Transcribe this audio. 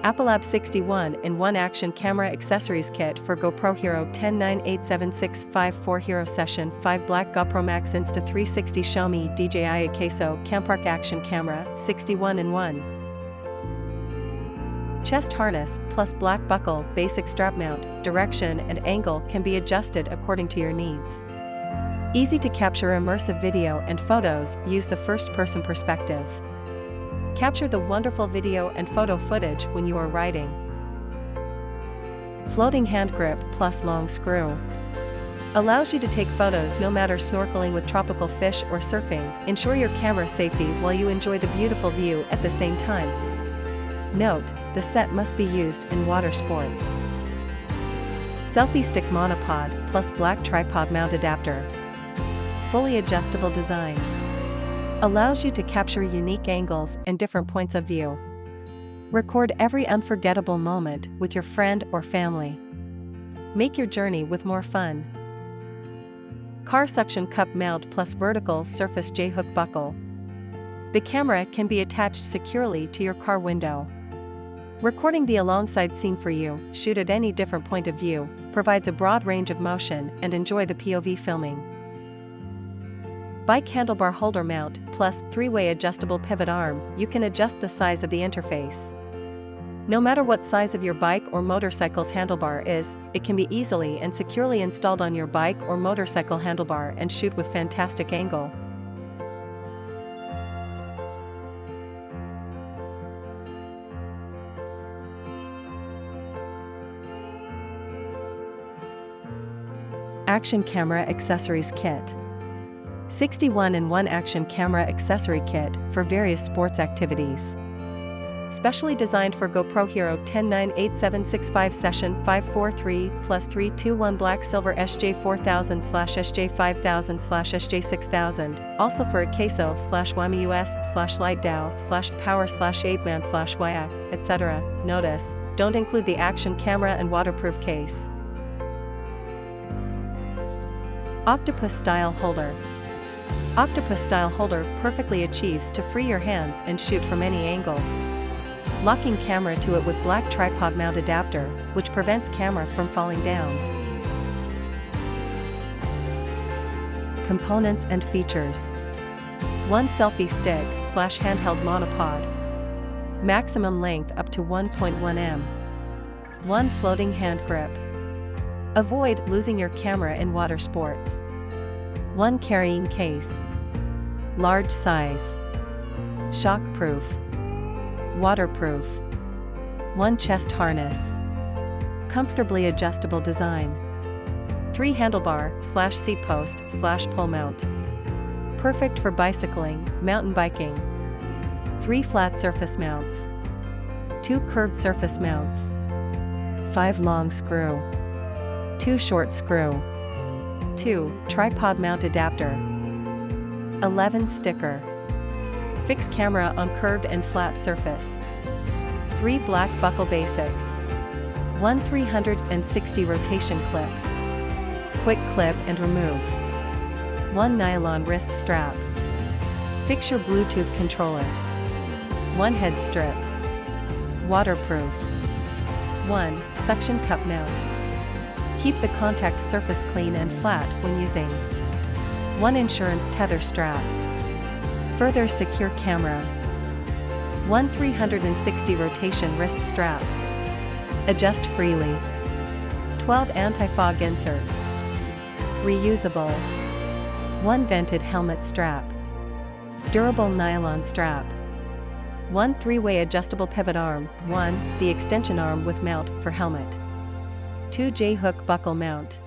Appolab 61-in-1 Action Camera Accessories Kit for GoPro Hero 10-9-876-54 Hero Session 5 Black GoPro Max Insta360 Xiaomi DJI AKASO Campark Action Camera 61-in-1 Chest harness plus black buckle. Basic strap mount, direction and angle can be adjusted according to your needs. Easy to capture immersive video and photos. Use the first-person perspective. Capture the wonderful video and photo footage when you are riding. Floating hand grip plus long screw. Allows you to take photos no matter snorkeling with tropical fish or surfing. Ensure your camera's safety while you enjoy the beautiful view at the same time. Note, the set must be used in water sports. Selfie stick monopod plus black tripod mount adapter. Fully adjustable design. Allows you to capture unique angles and different points of view. Record every unforgettable moment with your friend or family. Make your journey with more fun. Car suction cup mount plus vertical surface J-hook buckle. The camera can be attached securely to your car window. Recording the alongside scene for you, shoot at any different point of view, provides a broad range of motion and enjoy the POV filming. Bike handlebar holder mount plus 3-way adjustable pivot arm. You can adjust the size of the interface. No matter what size of your bike or motorcycle's handlebar is, it can be easily and securely installed on your bike or motorcycle handlebar and shoot with fantastic angle. Action Camera Accessories Kit. 61-in-1 Action Camera Accessory Kit for various sports activities. Specially designed for GoPro Hero 10-9-8-7-6-5 Session 543 plus 321 Black Silver SJ4000/SJ5000/SJ6000. Also for AKASO/Xiaomi US/Light Dow/Power/8man/YA, etc. Notice, don't include the action camera and waterproof case. Octopus Style Holder. Octopus style holder perfectly achieves to free your hands and shoot from any angle. Locking camera to it with black tripod mount adapter, which prevents camera from falling down. Components and features. 1 selfie stick / handheld monopod. Maximum length up to 1.1 m. 1 floating hand grip. Avoid losing your camera in water sports. 1 carrying case. Large size. Shockproof. Waterproof. 1 chest harness. Comfortably adjustable design. 3 handlebar / seat post / pole mount. Perfect for bicycling, mountain biking. 3 flat surface mounts. 2 curved surface mounts. 5 long screw. 2 short screw. 2 tripod mount adapter. 11 sticker. Fixed camera on curved and flat surface. 3 black buckle basic. 1 360 rotation clip. Quick clip and remove. 1 nylon wrist strap. Fix your Bluetooth controller. 1 head strip. Waterproof. 1 suction cup mount. Keep the contact surface clean and flat when using. 1 insurance tether strap. Further secure camera. 1 360 rotation wrist strap. Adjust freely. 12 anti-fog inserts. Reusable. 1 vented helmet strap. Durable nylon strap. 1 3-way adjustable pivot arm. 1 the extension arm with mount for helmet. 2 J-hook buckle mount.